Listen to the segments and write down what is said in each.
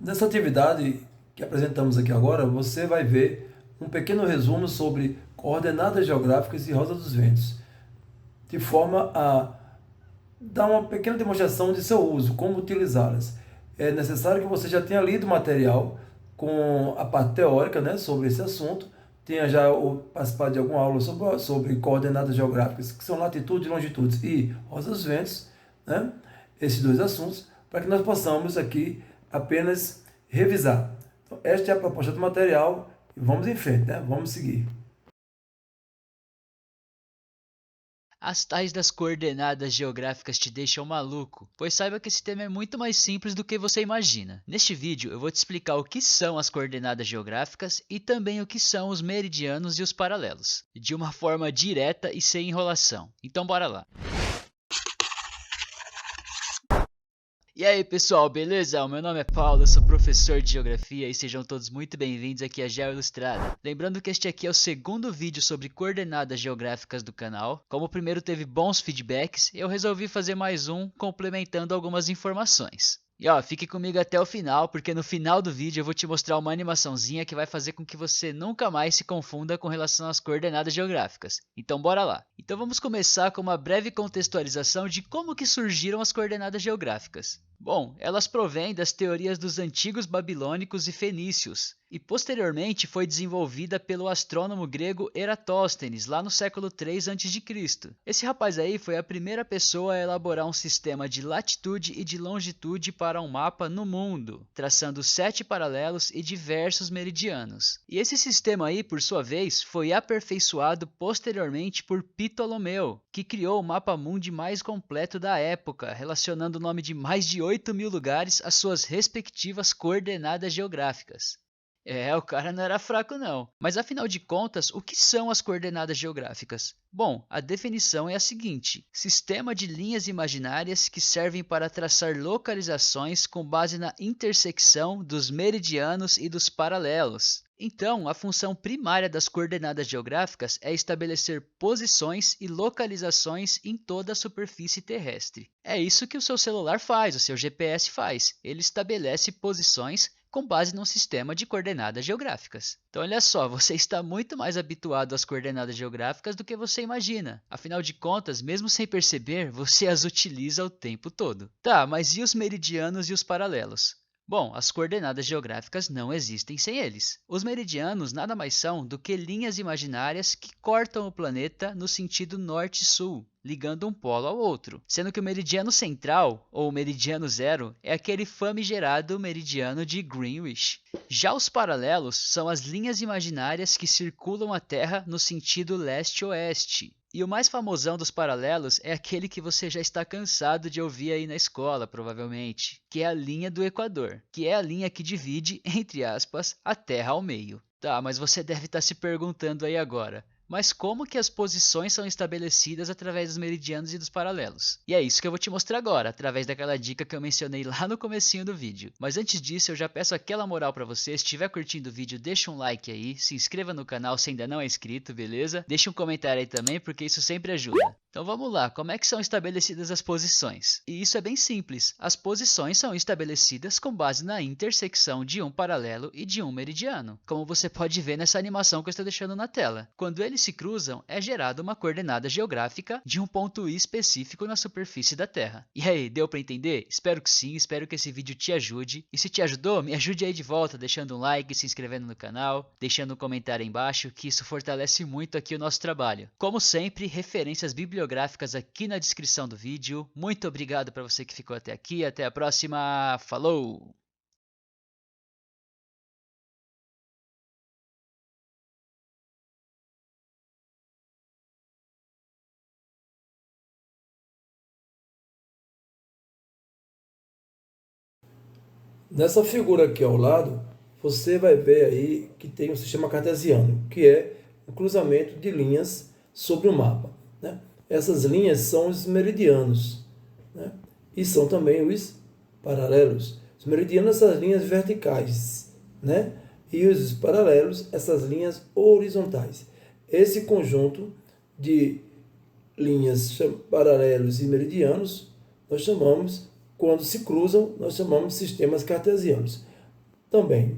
Nessa atividade que apresentamos aqui agora, você vai ver um pequeno resumo sobre coordenadas geográficas e roda dos ventos, de forma a dar uma pequena demonstração de seu uso, como utilizá-las. É necessário que você já tenha lido o material com a parte teórica, né, sobre esse assunto, tenha já participado de alguma aula sobre coordenadas geográficas, que são latitudes, longitudes e rodas dos ventos, né, esses dois assuntos, para que nós possamos aqui apenas revisar. Então, esta é a proposta do material e vamos em frente, né? Vamos seguir. As tais das coordenadas geográficas te deixam maluco, pois saiba que esse tema é muito mais simples do que você imagina. Neste vídeo eu vou te explicar o que são as coordenadas geográficas e também o que são os meridianos e os paralelos, de uma forma direta e sem enrolação. Então bora lá! E aí pessoal, beleza? O meu nome é Paulo, eu sou professor de Geografia e sejam todos muito bem-vindos aqui à Geo Ilustrada. Lembrando que este aqui é o segundo vídeo sobre coordenadas geográficas do canal. Como o primeiro teve bons feedbacks, eu resolvi fazer mais um, complementando algumas informações. E ó, fique comigo até o final, porque no final do vídeo eu vou te mostrar uma animaçãozinha que vai fazer com que você nunca mais se confunda com relação às coordenadas geográficas. Então bora lá! Então vamos começar com uma breve contextualização de como que surgiram as coordenadas geográficas. Bom, elas provêm das teorias dos antigos babilônicos e fenícios, e posteriormente foi desenvolvida pelo astrônomo grego Eratóstenes, lá no século 3 a.C. Esse rapaz aí foi a primeira pessoa a elaborar um sistema de latitude e de longitude para um mapa no mundo, traçando 7 paralelos e diversos meridianos. E esse sistema aí, por sua vez, foi aperfeiçoado posteriormente por Ptolomeu, que criou o mapa mundi mais completo da época, relacionando o nome de mais de 8.000 lugares às suas respectivas coordenadas geográficas. É, o cara não era fraco não. Mas afinal de contas, o que são as coordenadas geográficas? Bom, a definição é a seguinte: sistema de linhas imaginárias que servem para traçar localizações com base na intersecção dos meridianos e dos paralelos. Então, a função primária das coordenadas geográficas é estabelecer posições e localizações em toda a superfície terrestre. É isso que o seu celular faz, o seu GPS faz. Ele estabelece posições com base num sistema de coordenadas geográficas. Então olha só, você está muito mais habituado às coordenadas geográficas do que você imagina. Afinal de contas, mesmo sem perceber, você as utiliza o tempo todo. Tá, mas e os meridianos e os paralelos? Bom, as coordenadas geográficas não existem sem eles. Os meridianos nada mais são do que linhas imaginárias que cortam o planeta no sentido norte-sul, ligando um polo ao outro, sendo que o meridiano central, ou meridiano zero, é aquele famigerado meridiano de Greenwich. Já os paralelos são as linhas imaginárias que circulam a Terra no sentido leste-oeste. E o mais famosão dos paralelos é aquele que você já está cansado de ouvir aí na escola, provavelmente, que é a linha do Equador, que é a linha que divide, entre aspas, a Terra ao meio. Tá, mas você deve estar se perguntando aí agora, mas como que as posições são estabelecidas através dos meridianos e dos paralelos? E é isso que eu vou te mostrar agora, através daquela dica que eu mencionei lá no comecinho do vídeo. Mas antes disso, eu já peço aquela moral pra você, se estiver curtindo o vídeo, deixa um like aí, se inscreva no canal se ainda não é inscrito, beleza? Deixa um comentário aí também, porque isso sempre ajuda. Então vamos lá, como é que são estabelecidas as posições? E isso é bem simples, as posições são estabelecidas com base na intersecção de um paralelo e de um meridiano, como você pode ver nessa animação que eu estou deixando na tela. Quando eles se cruzam, é gerada uma coordenada geográfica de um ponto I específico na superfície da Terra. E aí, deu para entender? Espero que sim, espero que esse vídeo te ajude. E se te ajudou, me ajude aí de volta, deixando um like, se inscrevendo no canal, deixando um comentário aí embaixo, que isso fortalece muito aqui o nosso trabalho. Como sempre, referências bibliográficas aqui na descrição do vídeo. Muito obrigado para você que ficou até aqui, até a próxima, falou! Nessa figura aqui ao lado, você vai ver aí que tem um sistema cartesiano, que é o cruzamento de linhas sobre o mapa, né? Essas linhas são os meridianos, né? E são também os paralelos. Os meridianos, essas linhas verticais, né? E os paralelos, essas linhas horizontais. Esse conjunto de linhas paralelos e meridianos, nós chamamos, quando se cruzam, nós chamamos de sistemas cartesianos. também.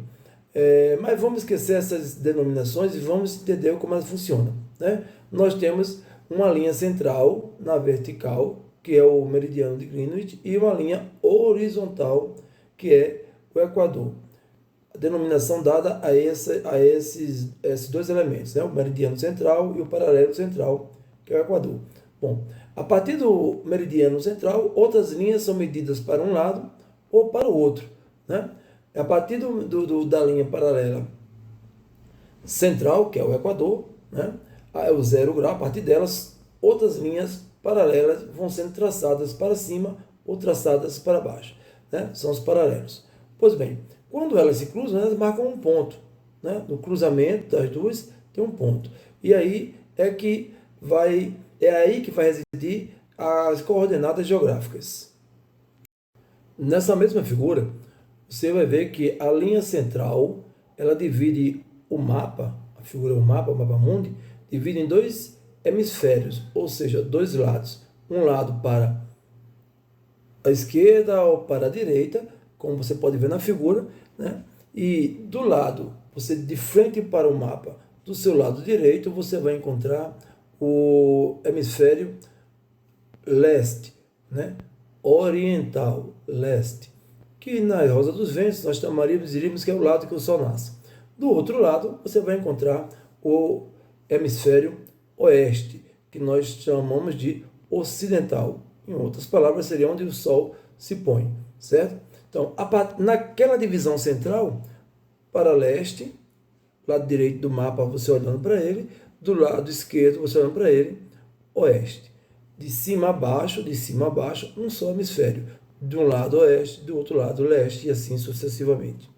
Mas vamos esquecer essas denominações e vamos entender como elas funcionam, né? Nós temos uma linha central na vertical, que é o meridiano de Greenwich, e uma linha horizontal, que é o Equador. A denominação dada a esses dois elementos, né? O meridiano central e o paralelo central, que é o Equador. Bom, a partir do meridiano central, outras linhas são medidas para um lado ou para o outro, né? A partir da linha paralela central, que é o Equador, né? É o 0 grau, a partir delas, outras linhas paralelas vão sendo traçadas para cima ou traçadas para baixo, né? São os paralelos. Pois bem, quando elas se cruzam, elas marcam um ponto, né? No cruzamento das duas tem um ponto. E aí é aí que vai residir as coordenadas geográficas. Nessa mesma figura, você vai ver que a linha central, ela divide o mapa, a figura é o mapa mundi, divide em dois hemisférios, ou seja, dois lados. Um lado para a esquerda ou para a direita, como você pode ver na figura, né? E do lado, você de frente para o mapa, do seu lado direito, você vai encontrar o hemisfério leste, né? Oriental, leste, que na Rosa dos Ventos nós diríamos que é o lado que o Sol nasce. Do outro lado, você vai encontrar o hemisfério oeste, que nós chamamos de ocidental. Em outras palavras, seria onde o Sol se põe, certo? Então, naquela divisão central, para leste, lado direito do mapa você olhando para ele, do lado esquerdo você olhando para ele, oeste. De cima a baixo, um só hemisfério. De um lado oeste, do outro lado leste, e assim sucessivamente.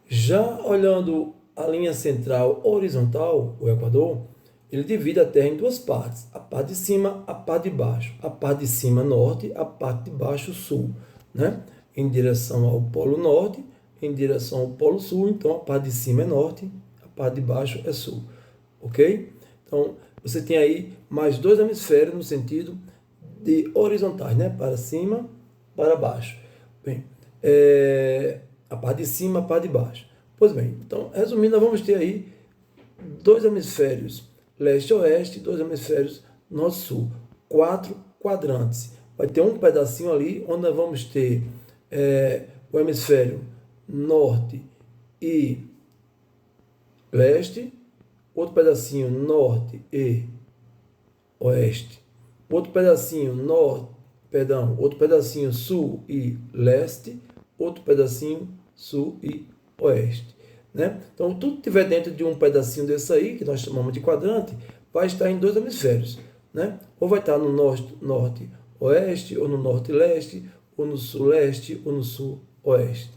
Já olhando a linha central horizontal, o Equador, ele divide a Terra em duas partes, a parte de cima, a parte de baixo. A parte de cima norte, a parte de baixo sul, né? Em direção ao polo norte, em direção ao polo sul, então a parte de cima é norte, a parte de baixo é sul, ok? Então, você tem aí mais dois hemisférios no sentido de horizontais, né? Para cima, para baixo. Bem, a parte de cima, a parte de baixo. Pois bem, então, resumindo, nós vamos ter aí dois hemisférios leste-oeste, dois hemisférios norte-sul, 4 quadrantes. Vai ter um pedacinho ali onde nós vamos ter o hemisfério norte e leste, outro pedacinho norte e oeste, outro pedacinho outro pedacinho sul e leste, outro pedacinho sul e oeste, né? Então, tudo que estiver dentro de um pedacinho desse aí, que nós chamamos de quadrante, vai estar em dois hemisférios, né? Ou vai estar no norte-oeste, ou no norte-leste, ou no sul-leste, ou no sul-oeste.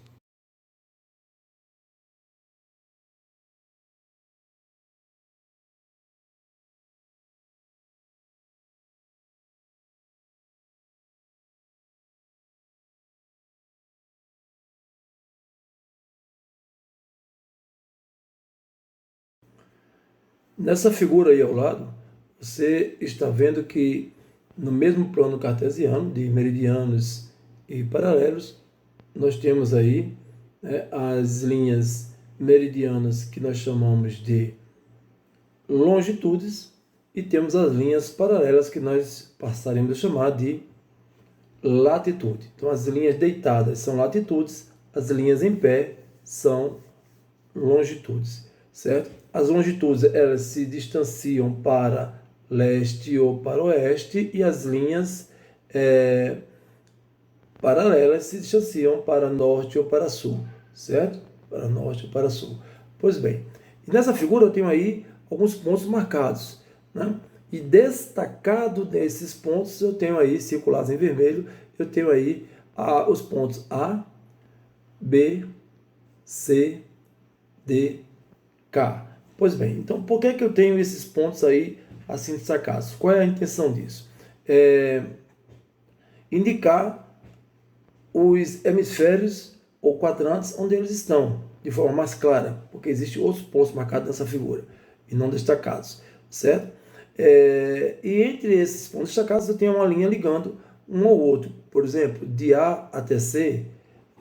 Nessa figura aí ao lado, você está vendo que no mesmo plano cartesiano, de meridianos e paralelos, nós temos aí, né, as linhas meridianas que nós chamamos de longitudes e temos as linhas paralelas que nós passaremos a chamar de latitude. Então, as linhas deitadas são latitudes, as linhas em pé são longitudes, certo? As longitudes, elas se distanciam para leste ou para oeste e as linhas paralelas se distanciam para norte ou para sul, certo? Para norte ou para sul. Pois bem, e nessa figura eu tenho aí alguns pontos marcados, né? E destacado desses pontos eu tenho aí, circulados em vermelho, eu tenho aí os pontos A, B, C, D, K. Pois bem, então por que eu tenho esses pontos aí assim destacados? Qual é a intenção disso? Indicar os hemisférios ou quadrantes onde eles estão, de forma mais clara, porque existem outros pontos marcados nessa figura e não destacados, certo? E entre esses pontos destacados eu tenho uma linha ligando um ao outro, por exemplo, de A até C,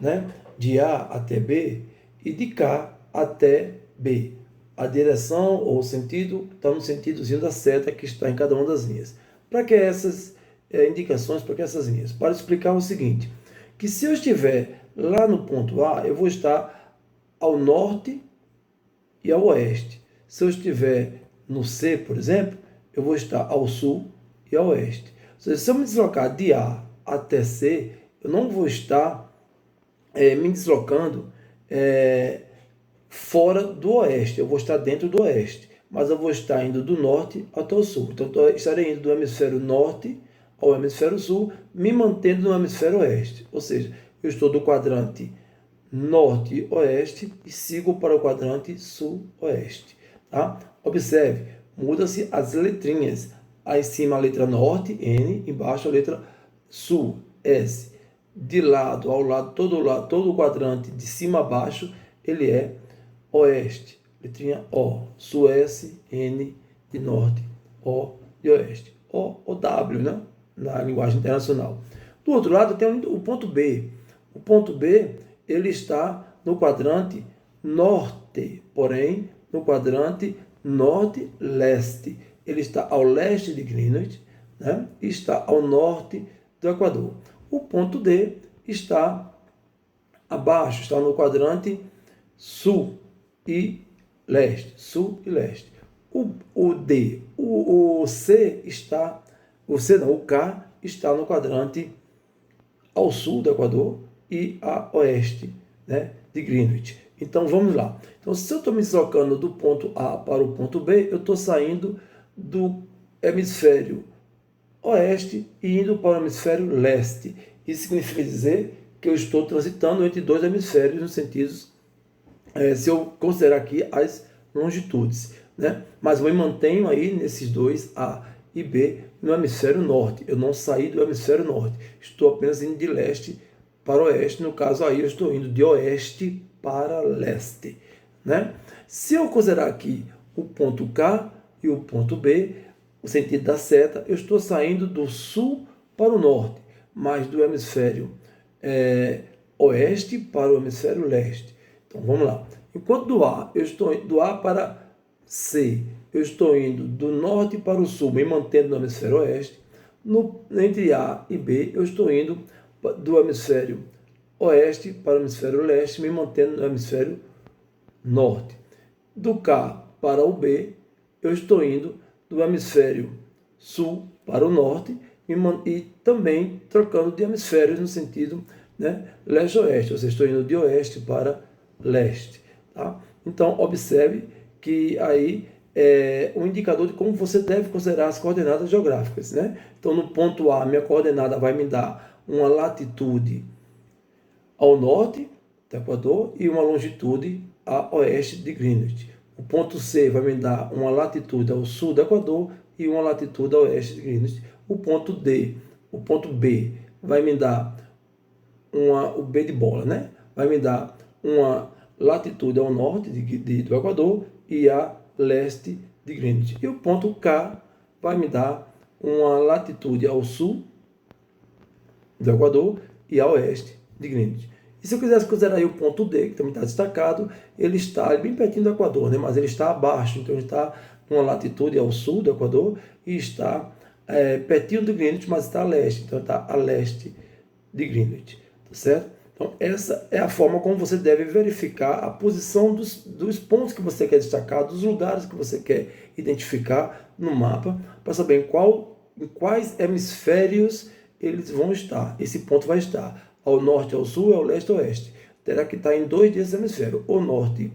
né? De A até B e de K até B. A direção ou o sentido está no sentidozinho da seta que está em cada uma das linhas. Para que essas indicações, para que essas linhas? Para explicar o seguinte, que se eu estiver lá no ponto A, eu vou estar ao norte e ao oeste. Se eu estiver no C, por exemplo, eu vou estar ao sul e ao oeste. Ou seja, se eu me deslocar de A até C, eu não vou estar me deslocando fora do oeste, eu vou estar dentro do oeste, mas eu vou estar indo do norte até o sul. Então, eu estarei indo do hemisfério norte ao hemisfério sul, me mantendo no hemisfério oeste. Ou seja, eu estou do quadrante norte-oeste e sigo para o quadrante sul-oeste. Tá? Observe, muda-se as letrinhas. Aí em cima a letra norte, N, embaixo a letra sul, S. De lado, todo o quadrante de cima a baixo, ele é oeste, letrinha O, sul-S, N de norte, O de oeste. O W, né? Na linguagem internacional. Do outro lado tem o ponto B. O ponto B, ele está no quadrante norte, porém no quadrante norte-leste. Ele está ao leste de Greenwich, né? E está ao norte do Equador. O ponto D está abaixo, está no quadrante sul e leste. Sul e leste. O D, o C está, o C não, o K está no quadrante ao sul do Equador e a oeste, né, de Greenwich. Então vamos lá. Então, se eu estou me deslocando do ponto A para o ponto B, eu estou saindo do hemisfério oeste e indo para o hemisfério leste. Isso significa dizer que eu estou transitando entre dois hemisférios nos sentidos, se eu considerar aqui as longitudes, né? Mas eu me mantenho aí nesses dois, A e B, no hemisfério norte. Eu não saí do hemisfério norte. Estou apenas indo de leste para oeste. No caso aí, eu estou indo de oeste para leste, né? Se eu considerar aqui o ponto K e o ponto B, o sentido da seta, eu estou saindo do sul para o norte, mas do hemisfério oeste para o hemisfério leste. Então vamos lá. Enquanto do A, eu estou do A para C, eu estou indo do norte para o sul, me mantendo no hemisfério oeste. Entre A e B, eu estou indo do hemisfério oeste para o hemisfério leste, me mantendo no hemisfério norte. Do K para o B, eu estou indo do hemisfério sul para o norte e também trocando de hemisférios no sentido, né, leste-oeste, ou seja, estou indo de oeste para leste. Tá? Então, observe que aí é um indicador de como você deve considerar as coordenadas geográficas. Né? Então, no ponto A, minha coordenada vai me dar uma latitude ao norte do Equador e uma longitude a oeste de Greenwich. O ponto C vai me dar uma latitude ao sul do Equador e uma latitude a oeste de Greenwich. O ponto D, o ponto B vai me dar o B de bola, né? Vai me dar uma latitude ao norte do Equador e a leste de Greenwich. E o ponto K vai me dar uma latitude ao sul do Equador e a oeste de Greenwich. E se eu quisesse considerar aí o ponto D, que também está destacado, ele está bem pertinho do Equador, né? Mas ele está abaixo, então ele está numa latitude ao sul do Equador e está pertinho do Greenwich, mas está a leste, então está a leste de Greenwich, tá certo? Então essa é a forma como você deve verificar a posição dos pontos que você quer destacar, dos lugares que você quer identificar no mapa, para saber em quais hemisférios eles vão estar. Esse ponto vai estar ao norte, ao sul, ao leste, ao oeste. Terá que estar em dois desses hemisférios, o norte,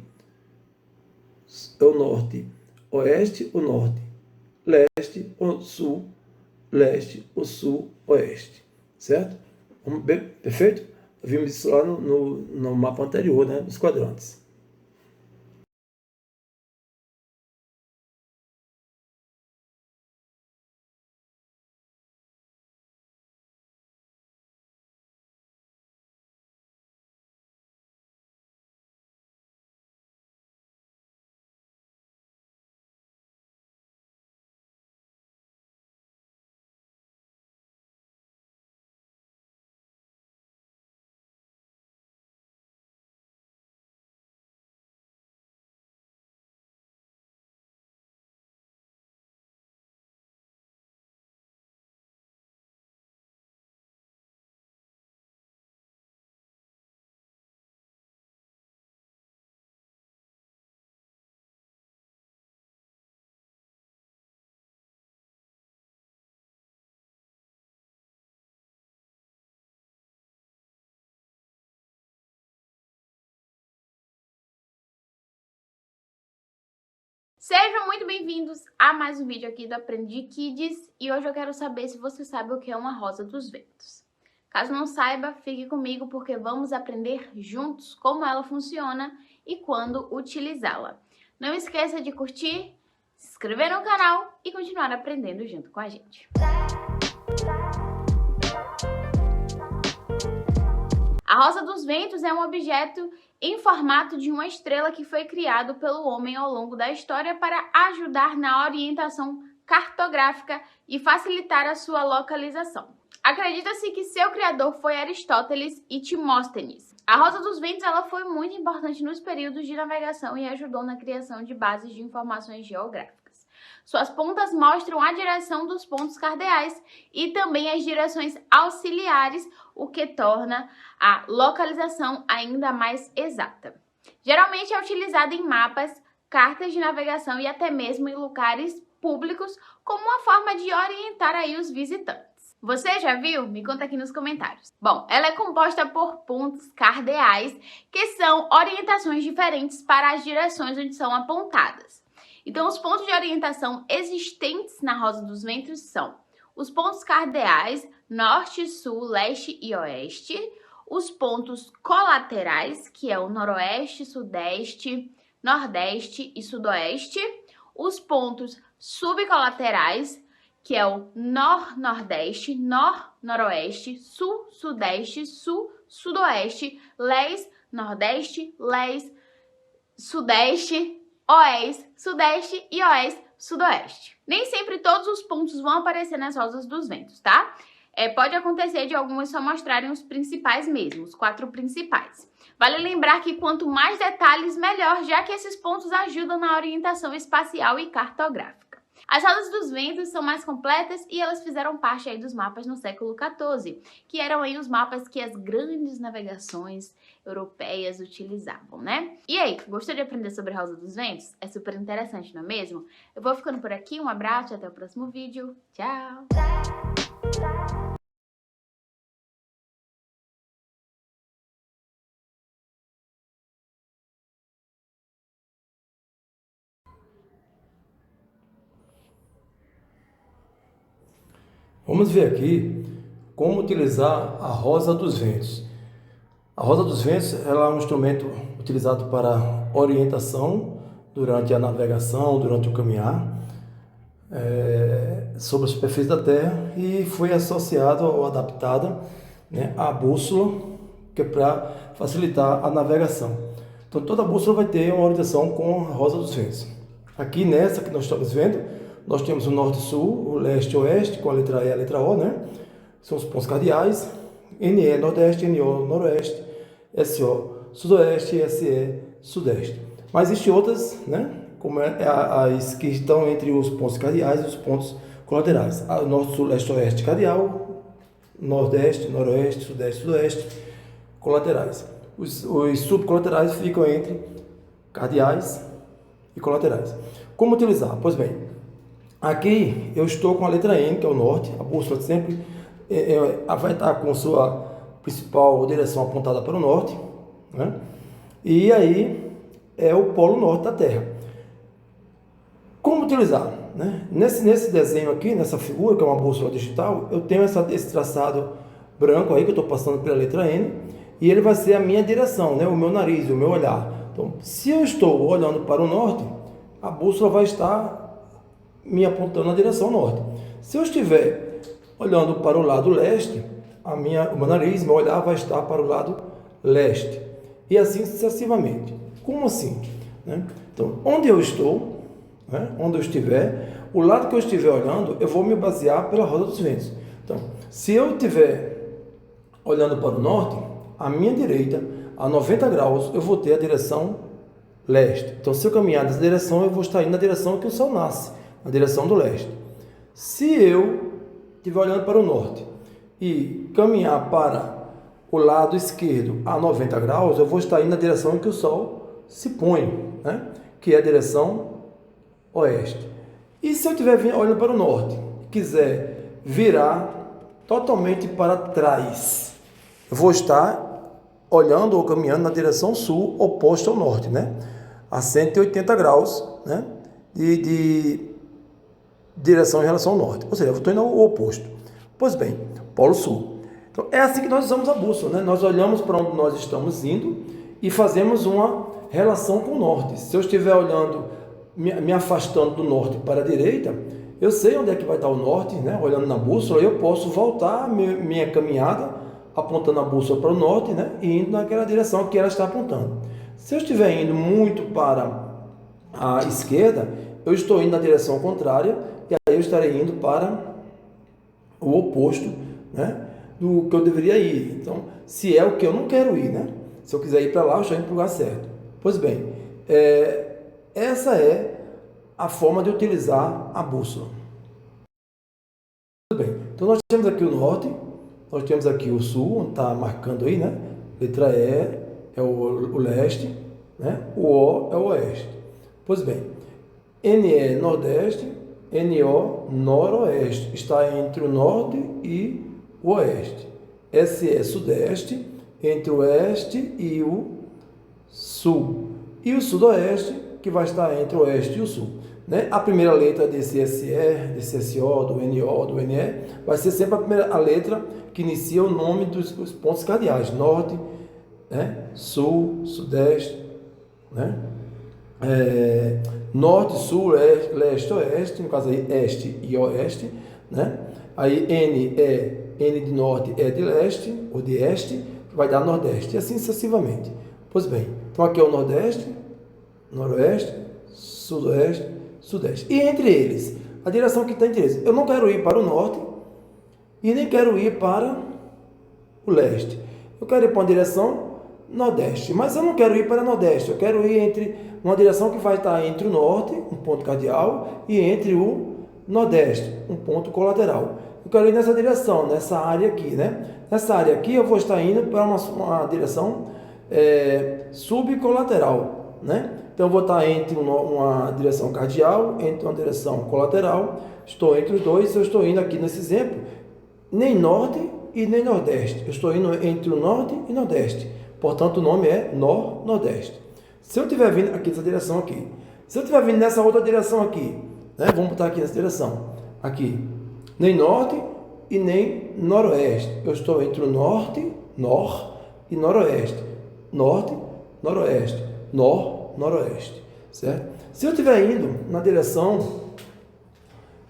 oeste, o norte, leste, o sul, leste, o sul, oeste. Certo? Perfeito? Vimos isso lá no mapa anterior, né? Nos quadrantes. Sejam muito bem-vindos a mais um vídeo aqui do Aprendi Kids e hoje eu quero saber se você sabe o que é uma rosa dos ventos. Caso não saiba, fique comigo porque vamos aprender juntos como ela funciona e quando utilizá-la. Não esqueça de curtir, se inscrever no canal e continuar aprendendo junto com a gente. A rosa dos ventos é um objeto em formato de uma estrela que foi criado pelo homem ao longo da história para ajudar na orientação cartográfica e facilitar a sua localização. Acredita-se que seu criador foi Aristóteles e Timóstenes. A rosa dos ventos ela foi muito importante nos períodos de navegação e ajudou na criação de bases de informações geográficas. Suas pontas mostram a direção dos pontos cardeais e também as direções auxiliares, o que torna a localização ainda mais exata. Geralmente é utilizada em mapas, cartas de navegação e até mesmo em lugares públicos como uma forma de orientar aí os visitantes. Você já viu? Me conta aqui nos comentários. Bom, ela é composta por pontos cardeais, que são orientações diferentes para as direções onde são apontadas. Então, os pontos de orientação existentes na rosa dos ventos são os pontos cardeais, norte, sul, leste e oeste, os pontos colaterais, que é o noroeste, sudeste, nordeste e sudoeste, os pontos subcolaterais, que é o nor-nordeste, nor-noroeste, sul-sudeste, sul-sudoeste, leste-nordeste, leste-sudeste, oeste, sudeste e oeste, sudoeste. Nem sempre todos os pontos vão aparecer nas rosas dos ventos, tá? Pode acontecer de algumas só mostrarem os principais mesmo, os 4 principais. Vale lembrar que quanto mais detalhes, melhor, já que esses pontos ajudam na orientação espacial e cartográfica. As rosas dos ventos são mais completas e elas fizeram parte aí dos mapas no século XIV, que eram aí os mapas que as grandes navegações europeias utilizavam, né? E aí, gostou de aprender sobre a rosa dos ventos? É super interessante, não é mesmo? Eu vou ficando por aqui, um abraço e até o próximo vídeo. Tchau! Vamos ver aqui como utilizar a rosa dos ventos. A rosa dos ventos ela é um instrumento utilizado para orientação durante a navegação, durante o caminhar sobre a superfície da Terra e foi associada ou adaptada, né, à bússola, que é para facilitar a navegação. Então toda bússola vai ter uma orientação com a rosa dos ventos. Aqui nessa que nós estamos vendo, nós temos o norte-sul, o leste-oeste, com a letra E e a letra O, né? São os pontos cardeais. NE, nordeste, NO, noroeste, SO, sudoeste, SE, sudeste. Mas existem outras, né? Como as que estão entre os pontos cardeais e os pontos colaterais. A norte, sul, leste, oeste, cardeal, nordeste, noroeste, sudeste, sudoeste, colaterais. Os subcolaterais ficam entre cardeais e colaterais. Como utilizar? Pois bem, aqui eu estou com a letra N, que é o norte. A bússola sempre vai estar com sua principal direção apontada para o norte, né? E aí é o polo norte da Terra. Como utilizar, né? Nesse desenho aqui, nessa figura, que é uma bússola digital, eu tenho esse traçado branco aí, que eu estou passando pela letra N, e ele vai ser a minha direção, né? O meu nariz, o meu olhar. Então, se eu estou olhando para o norte, a bússola vai estar me apontando na direção norte. Se eu estiver olhando para o lado leste, o meu nariz, meu olhar vai estar para o lado leste. E assim sucessivamente. Como assim? Né? Então, onde eu estou, né? Onde eu estiver, o lado que eu estiver olhando, eu vou me basear pela rosa dos ventos. Então, se eu estiver olhando para o norte, à minha direita, a 90 graus, eu vou ter a direção leste. Então, se eu caminhar nessa direção, eu vou estar indo na direção que o sol nasce, na direção do leste. Se eu estiver olhando para o norte e caminhar para o lado esquerdo a 90 graus, eu vou estar indo na direção em que o sol se põe, né? Que é a direção oeste. E se eu estiver olhando para o norte e quiser virar totalmente para trás, eu vou estar olhando ou caminhando na direção sul, oposta ao norte, né? A 180 graus, né? de direção em relação ao norte, ou seja, eu estou indo ao oposto. Pois bem, Polo Sul. Então, é assim que nós usamos a bússola, né? Nós olhamos para onde nós estamos indo e fazemos uma relação com o norte. Se eu estiver olhando, me afastando do norte para a direita, eu sei onde é que vai estar o norte, né? Olhando na bússola, eu posso voltar minha caminhada, apontando a bússola para o norte, né? E indo naquela direção que ela está apontando. Se eu estiver indo muito para a esquerda, eu estou indo na direção contrária, e aí eu estarei indo para o oposto, né, do que eu deveria ir. Então, se é o que eu não quero ir, né? Se eu quiser ir para lá, eu estou indo para o lugar certo. Pois bem, essa é a forma de utilizar a bússola. Tudo bem, então nós temos aqui o norte, nós temos aqui o sul, onde está marcando aí, né? Letra E é o leste, né? O O é o oeste. Pois bem, NE nordeste, NO noroeste, está entre o norte e o oeste. SE sudeste, entre o oeste e o sul. E o sudoeste, que vai estar entre o oeste e o sul. Né? A primeira letra desse SE, desse SO, do NO, do NE, vai ser sempre a letra que inicia o nome dos pontos cardeais. Norte, né? Sul, sudeste, né? Norte, sul, leste, oeste, no caso aí este e oeste, né? Aí N de norte é de leste, ou de este, vai dar nordeste, e assim sucessivamente. Pois bem, então aqui é o nordeste, noroeste, sudoeste, sudeste. E entre eles, a direção que está entre eles. Eu não quero ir para o norte e nem quero ir para o leste. Eu quero ir para uma direção nordeste, mas eu não quero ir para nordeste. Eu quero ir entre uma direção que vai estar entre o norte, um ponto cardeal, e entre o nordeste, um ponto colateral. Eu quero ir nessa direção, nessa área aqui, né? Nessa área aqui eu vou estar indo para uma direção subcolateral, né? Então eu vou estar entre uma direção cardial, entre uma direção colateral, estou entre os dois, eu estou indo aqui nesse exemplo, nem norte e nem nordeste, eu estou indo entre o norte e nordeste, portanto o nome é nordeste. Se eu estiver vindo aqui nessa direção aqui, se eu estiver vindo nessa outra direção aqui, né? Vamos botar aqui nessa direção, aqui, nem norte e nem noroeste, eu estou entre o norte, e noroeste, norte, noroeste, noroeste, certo? Se eu estiver indo na direção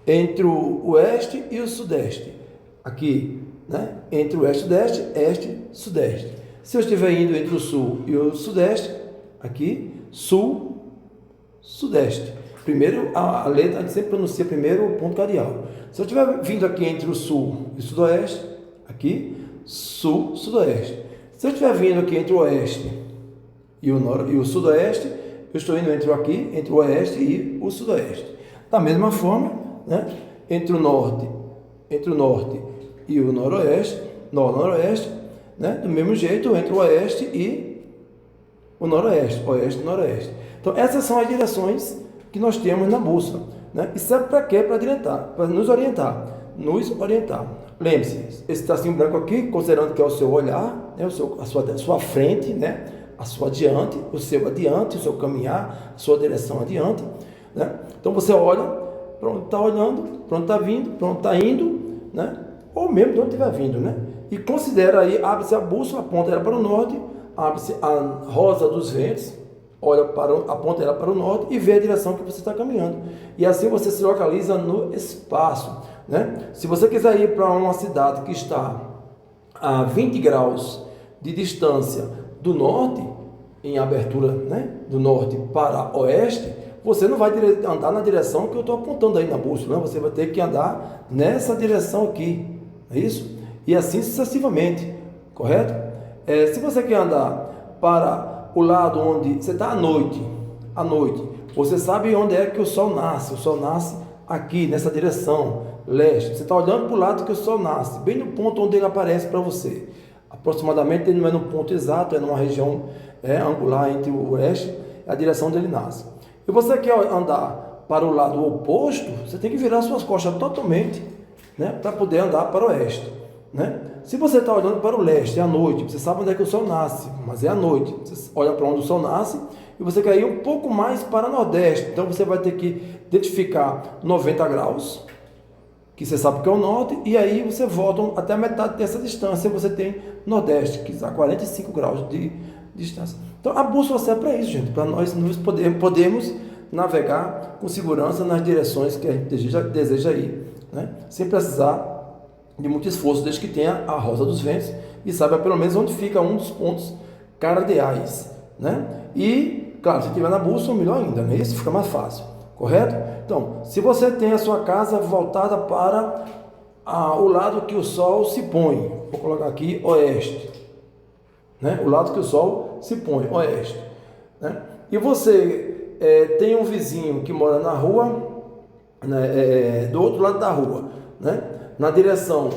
entre o oeste e o sudeste, aqui, né? Entre o oeste e o sudeste, este, sudeste. Se eu estiver indo entre o sul e o sudeste, aqui, sul, sudeste. Primeiro, a letra, a gente sempre pronuncia primeiro o ponto cardeal. Se eu estiver vindo aqui entre o sul e o sudoeste, aqui, sul, sudoeste. Se eu estiver vindo aqui entre o oeste e o sudoeste, eu estou indo entre o oeste e o sudoeste. Da mesma forma, né, entre o norte e o noroeste, noroeste, né, do mesmo jeito, entre o oeste e o noroeste, oeste e noroeste. Então, essas são as direções que nós temos na bússola, né? E serve para quê? Para orientar, para nos orientar. Lembre-se, esse tracinho branco aqui, considerando que é o seu olhar, né, a sua frente, né, a sua adiante, o seu caminhar, a sua direção adiante, né? Então você olha para onde está olhando, para onde está vindo, para onde está indo, né? Ou mesmo de onde estiver vindo, né? E considera aí, abre-se a bússola, aponta ela para o norte, abre-se a rosa dos ventos, aponta ela para o norte e vê a direção que você está caminhando. E assim você se localiza no espaço, né? Se você quiser ir para uma cidade que está a 20 graus de distância do norte, em abertura, né, do norte para oeste, você não vai andar na direção que eu estou apontando aí na bússola, né? Você vai ter que andar nessa direção aqui, é isso? E assim sucessivamente, correto? Se você quer andar para o lado onde você está à noite, você sabe onde é que o sol nasce aqui, nessa direção, leste, você está olhando para o lado que o sol nasce, bem no ponto onde ele aparece para você, aproximadamente ele não é no ponto exato, é numa região angular entre o oeste, é a direção onde ele nasce. E você quer andar para o lado oposto, você tem que virar suas costas totalmente, né, para poder andar para o oeste, né? Se você está olhando para o leste, é à noite, você sabe onde é que o sol nasce, mas é à noite, você olha para onde o sol nasce e você quer ir um pouco mais para nordeste. Então você vai ter que identificar 90 graus, que você sabe que é o norte, e aí você volta até a metade dessa distância, você tem nordeste, que está a 45 graus de distância. Então a bússola serve para isso, gente, para nós podermos navegar com segurança nas direções que a gente deseja ir, né? Sem precisar de muito esforço, desde que tenha a rosa dos ventos e saiba pelo menos onde fica um dos pontos cardeais, né? E, claro, se tiver na bússola, melhor ainda, né? Isso fica mais fácil, correto? Então, se você tem a sua casa voltada para o lado que o sol se põe, vou colocar aqui oeste, né? O lado que o sol se põe, oeste, né? E você tem um vizinho que mora na rua, né, do outro lado da rua, né, na direção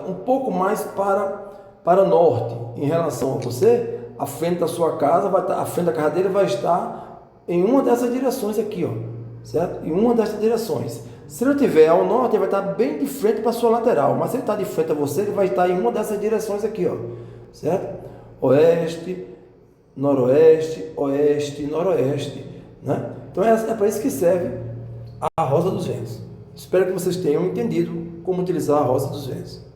um pouco mais para norte em relação a você, a frente da sua casa, a frente da casa dele vai estar em uma dessas direções aqui, ó, certo? Em uma dessas direções. Se ele estiver ao norte, ele vai estar bem de frente para a sua lateral, mas se ele está de frente a você, ele vai estar em uma dessas direções aqui, ó, certo? Oeste, noroeste, oeste, noroeste, né? Então é para isso que serve a rosa dos ventos. Espero que vocês tenham entendido como utilizar a rosa dos ventos.